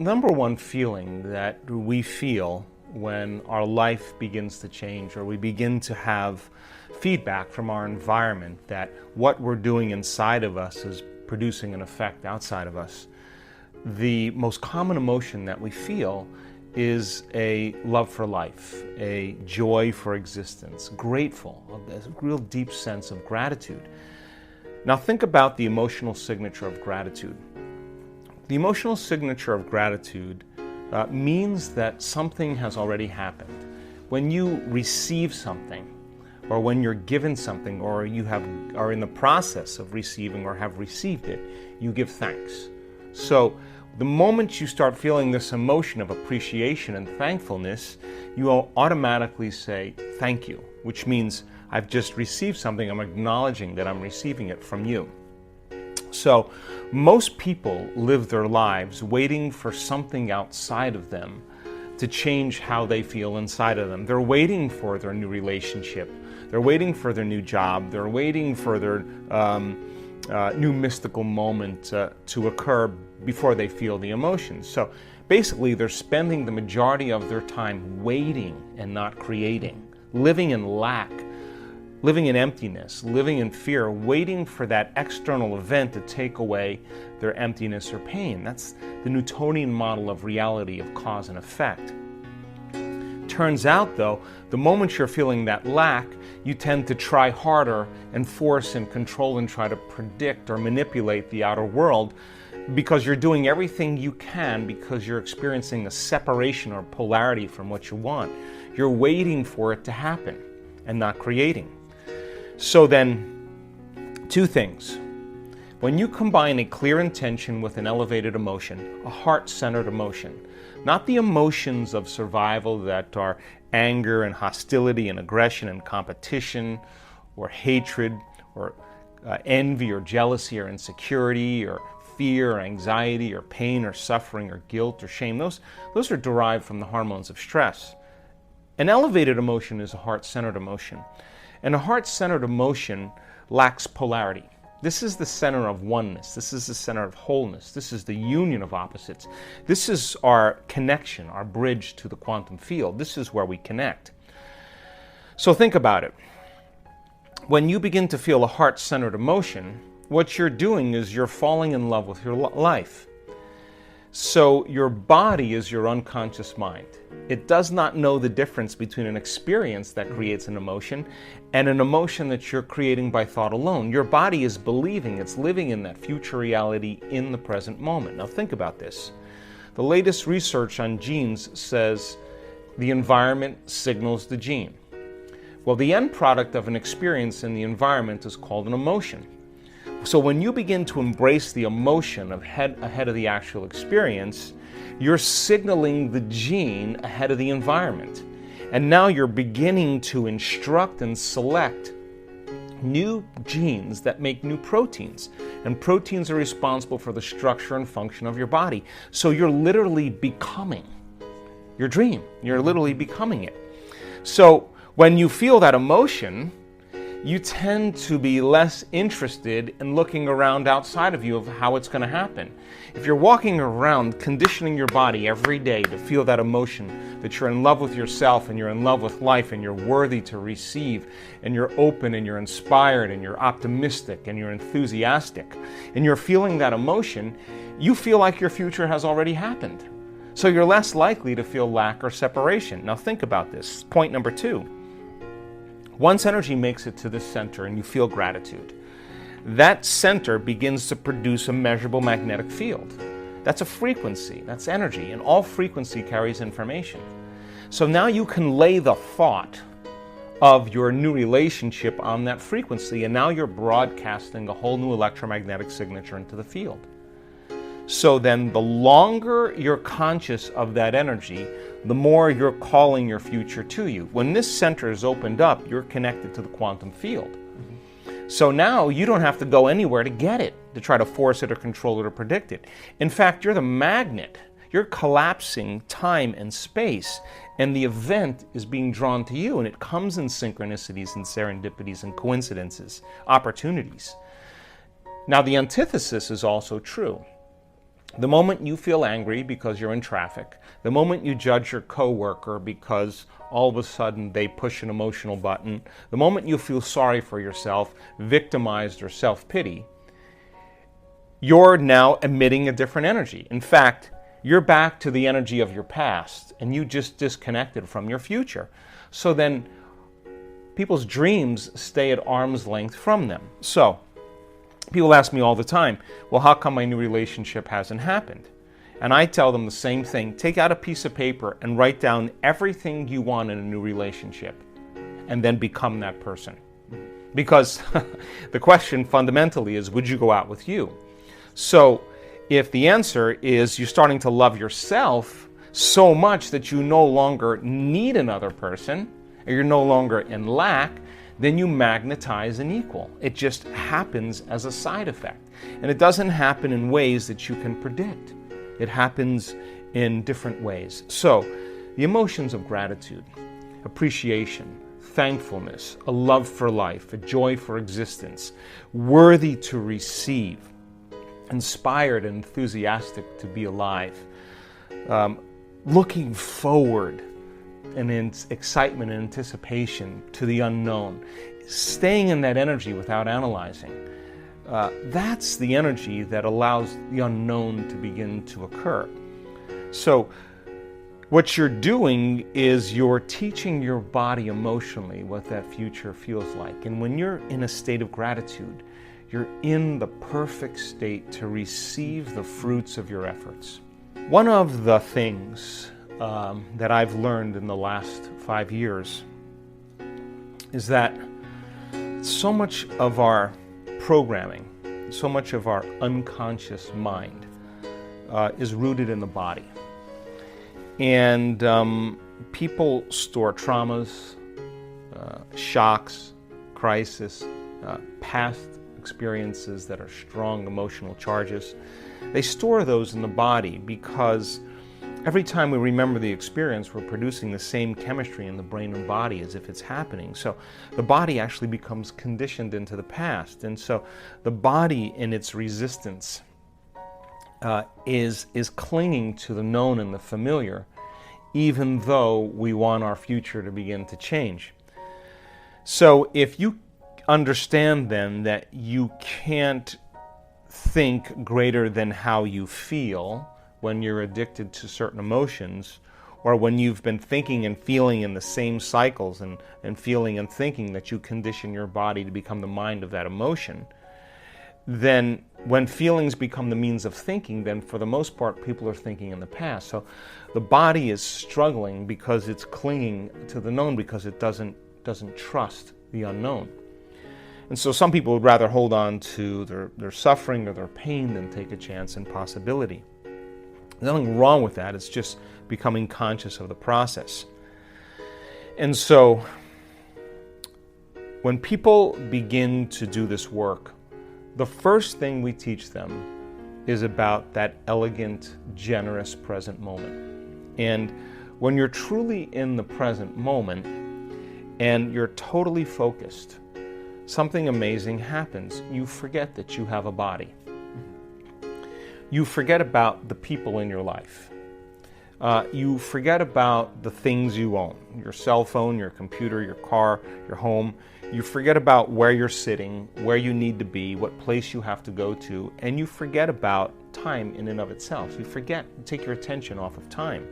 number one feeling that we feel when our life begins to change or we begin to have feedback from our environment that what we're doing inside of us is producing an effect outside of us. The most common emotion that we feel is a love for life, a joy for existence, grateful, a real deep sense of gratitude. Now think about the emotional signature of gratitude. The emotional signature of gratitude means that something has already happened. When you receive something, or when you're given something, or you are in the process of receiving or have received it, you give thanks. So the moment you start feeling this emotion of appreciation and thankfulness, you will automatically say thank you, which means I've just received something. I'm acknowledging that I'm receiving it from you. So most people live their lives waiting for something outside of them to change how they feel inside of them. They're waiting for their new relationship. They're waiting for their new job. They're waiting for their new mystical moment to occur before they feel the emotions. So basically, they're spending the majority of their time waiting and not creating, living in lack, living in emptiness, living in fear, waiting for that external event to take away their emptiness or pain. That's the Newtonian model of reality, of cause and effect. Turns out, though, the moment you're feeling that lack, you tend to try harder and force and control and try to predict or manipulate the outer world because you're doing everything you can because you're experiencing a separation or polarity from what you want. You're waiting for it to happen and not creating. So then, two things. When you combine a clear intention with an elevated emotion, a heart-centered emotion, not the emotions of survival that are anger and hostility and aggression and competition or hatred or envy or jealousy or insecurity or fear or anxiety or pain or suffering or guilt or shame. Those are derived from the hormones of stress. An elevated emotion is a heart-centered emotion. And a heart-centered emotion lacks polarity. This is the center of oneness. This is the center of wholeness. This is the union of opposites. This is our connection, our bridge to the quantum field. This is where we connect. So think about it. When you begin to feel a heart-centered emotion, what you're doing is you're falling in love with your life. So your body is your unconscious mind. It does not know the difference between an experience that creates an emotion and an emotion that you're creating by thought alone. Your body is believing it's living in that future reality in the present moment. Now think about this. The latest research on genes says the environment signals the gene. Well, the end product of an experience in the environment is called an emotion. So when you begin to embrace the emotion ahead of the actual experience, you're signaling the gene ahead of the environment. And now you're beginning to instruct and select new genes that make new proteins. And proteins are responsible for the structure and function of your body. So you're literally becoming your dream. You're literally becoming it. So when you feel that emotion, you tend to be less interested in looking around outside of you of how it's going to happen. If you're walking around conditioning your body every day to feel that emotion, that you're in love with yourself and you're in love with life and you're worthy to receive and you're open and you're inspired and you're optimistic and you're enthusiastic and you're feeling that emotion, you feel like your future has already happened. So you're less likely to feel lack or separation. Now think about this. Point number 2. Once energy makes it to this center and you feel gratitude, that center begins to produce a measurable magnetic field. That's a frequency, that's energy, and all frequency carries information. So now you can lay the thought of your new relationship on that frequency, and now you're broadcasting a whole new electromagnetic signature into the field. So then the longer you're conscious of that energy, the more you're calling your future to you. When this center is opened up, you're connected to the quantum field. So now you don't have to go anywhere to get it, to try to force it or control it or predict it. In fact, you're the magnet. You're collapsing time and space, and the event is being drawn to you, and it comes in synchronicities and serendipities and coincidences, opportunities. Now, the antithesis is also true. The moment you feel angry because you're in traffic, the moment you judge your coworker because all of a sudden they push an emotional button, the moment you feel sorry for yourself, victimized or self-pity, you're now emitting a different energy. In fact, you're back to the energy of your past and you just disconnected from your future. So then people's dreams stay at arm's length from them. So people ask me all the time, well, how come my new relationship hasn't happened? And I tell them the same thing. Take out a piece of paper and write down everything you want in a new relationship and then become that person. Because the question fundamentally is, would you go out with you? So if the answer is you're starting to love yourself so much that you no longer need another person, or you're no longer in lack, then you magnetize an equal. It just happens as a side effect. And it doesn't happen in ways that you can predict. It happens in different ways. So, the emotions of gratitude, appreciation, thankfulness, a love for life, a joy for existence, worthy to receive, inspired and enthusiastic to be alive, looking forward and in excitement and anticipation to the unknown, staying in that energy without analyzing. That's the energy that allows the unknown to begin to occur. So what you're doing is you're teaching your body emotionally what that future feels like. And when you're in a state of gratitude, you're in the perfect state to receive the fruits of your efforts. One of the things that I've learned in the last 5 years is that so much of our programming, so much of our unconscious mind is rooted in the body. And people store traumas, shocks, crisis, past experiences that are strong emotional charges. They store those in the body because every time we remember the experience, we're producing the same chemistry in the brain and body as if it's happening. So the body actually becomes conditioned into the past. And so the body in its resistance is clinging to the known and the familiar, even though we want our future to begin to change. So if you understand then that you can't think greater than how you feel when you're addicted to certain emotions, or when you've been thinking and feeling in the same cycles and feeling and thinking that you condition your body to become the mind of that emotion, then when feelings become the means of thinking, then for the most part people are thinking in the past. So the body is struggling because it's clinging to the known, because it doesn't trust the unknown. And so some people would rather hold on to their suffering or their pain than take a chance in possibility. There's nothing wrong with that. It's just becoming conscious of the process. And so when people begin to do this work, the first thing we teach them is about that elegant, generous present moment. And when you're truly in the present moment and you're totally focused, something amazing happens. You forget that you have a body. You forget about the people in your life. You forget about the things you own, your cell phone, your computer, your car, your home. You forget about where you're sitting, where you need to be, what place you have to go to, and you forget about time in and of itself. You take your attention off of time.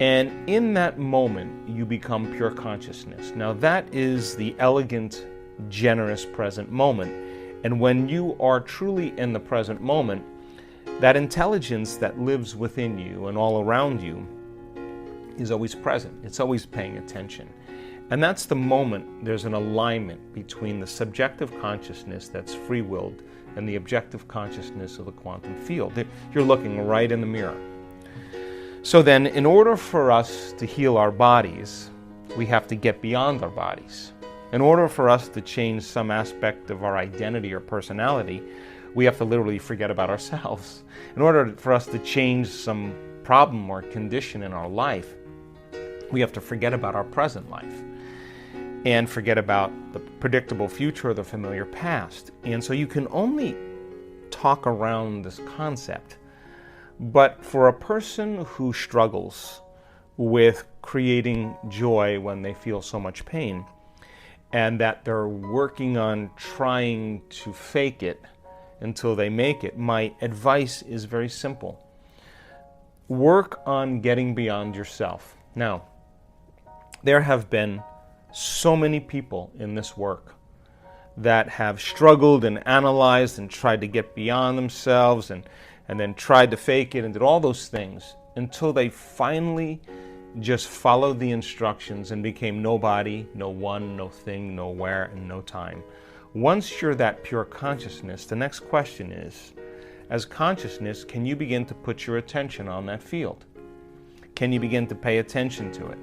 And in that moment, you become pure consciousness. Now that is the elegant, generous present moment. And when you are truly in the present moment, that intelligence that lives within you and all around you is always present. It's always paying attention. And that's the moment there's an alignment between the subjective consciousness that's free-willed and the objective consciousness of the quantum field. You're looking right in the mirror. So then, in order for us to heal our bodies, we have to get beyond our bodies. In order for us to change some aspect of our identity or personality, we have to literally forget about ourselves. In order for us to change some problem or condition in our life, we have to forget about our present life and forget about the predictable future or the familiar past. And so you can only talk around this concept. But for a person who struggles with creating joy when they feel so much pain, and that they're working on trying to fake it until they make it, my advice is very simple. Work on getting beyond yourself. Now, there have been so many people in this work that have struggled and analyzed and tried to get beyond themselves and then tried to fake it and did all those things until they finally just followed the instructions and became nobody, no one, no thing, nowhere, and no time. Once you're that pure consciousness, the next question is, as consciousness, can you begin to put your attention on that field? Can you begin to pay attention to it?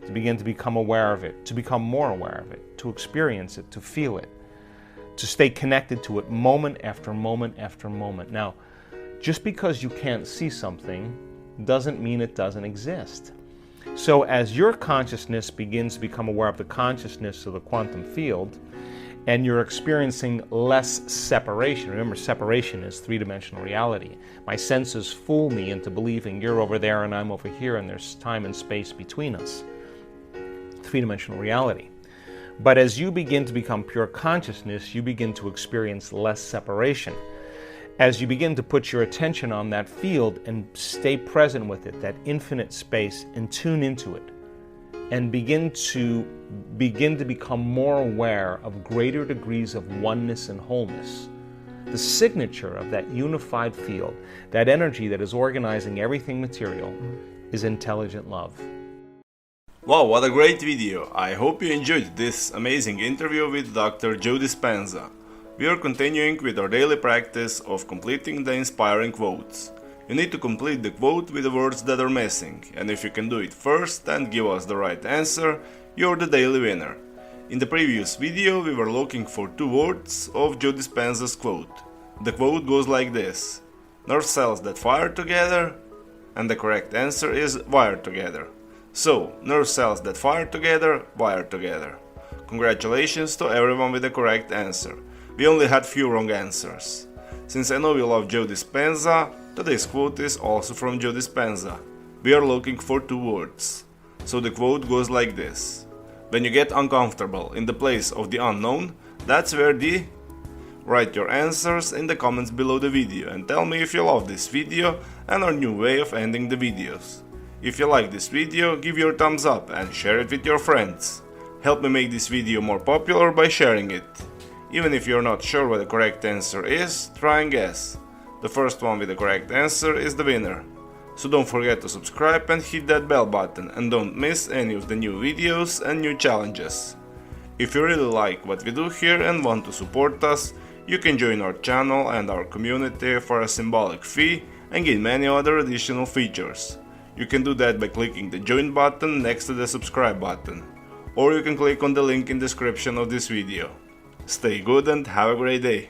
To begin to become aware of it, to become more aware of it, to experience it, to feel it, to stay connected to it moment after moment after moment. Now, just because you can't see something doesn't mean it doesn't exist. So as your consciousness begins to become aware of the consciousness of the quantum field, and you're experiencing less separation. Remember, separation is three-dimensional reality. My senses fool me into believing you're over there and I'm over here and there's time and space between us. Three-dimensional reality. But as you begin to become pure consciousness, you begin to experience less separation. As you begin to put your attention on that field and stay present with it, that infinite space, and tune into it, and begin to become more aware of greater degrees of oneness and wholeness. The signature of that unified field, that energy that is organizing everything material, is intelligent love. Wow, what a great video! I hope you enjoyed this amazing interview with Dr. Joe Dispenza. We are continuing with our daily practice of completing the inspiring quotes. You need to complete the quote with the words that are missing, and if you can do it first and give us the right answer, you're the daily winner. In the previous video we were looking for two words of Joe Dispenza's quote. The quote goes like this: nerve cells that fire together, and the correct answer is wire together. So, nerve cells that fire together, wire together. Congratulations to everyone with the correct answer. We only had few wrong answers. Since I know you love Joe Dispenza, today's quote is also from Joe Dispenza. We are looking for two words. So the quote goes like this: when you get uncomfortable in the place of the unknown, that's where the... Write your answers in the comments below the video and tell me if you love this video and our new way of ending the videos. If you like this video, give your thumbs up and share it with your friends. Help me make this video more popular by sharing it. Even if you're not sure what the correct answer is, try and guess. The first one with the correct answer is the winner. So don't forget to subscribe and hit that bell button and don't miss any of the new videos and new challenges. If you really like what we do here and want to support us, you can join our channel and our community for a symbolic fee and gain many other additional features. You can do that by clicking the join button next to the subscribe button, or you can click on the link in the description of this video. Stay good and have a great day.